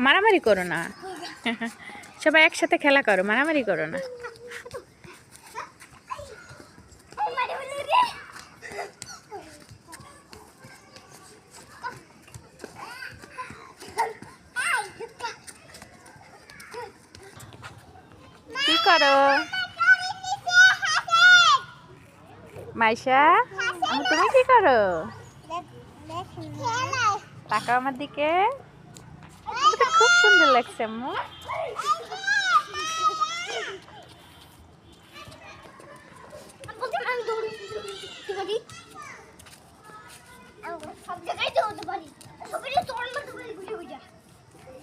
মারামারি করো না। সবাই একসাথে খেলা করো, মারামারি করো না। কি করো মাইশা? তুমি কি করো? তাকাও আমার দিকে। খুব সুন্দর লাগছে আম্মু।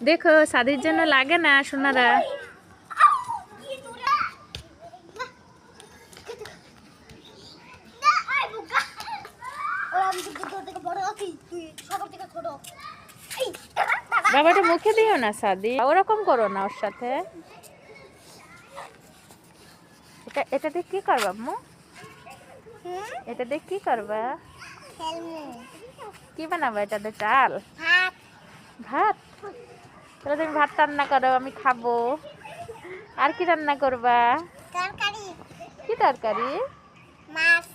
দেখো সাদির জন্য লাগে না সোনারা। বাবাটা মুখে দিও না সাদি, ওরকম করো না ওর সাথে। এটা দিয়ে কি করবা আম্মু? এটা দিয়ে কি করবা? কি বানাবো এটা দিয়ে? চাল ভাত? তাহলে তুমি ভাত রান্না করো, আমি খাবো। আর কি রান্না করবা? তরকারি। কি তরকারি? মাছ।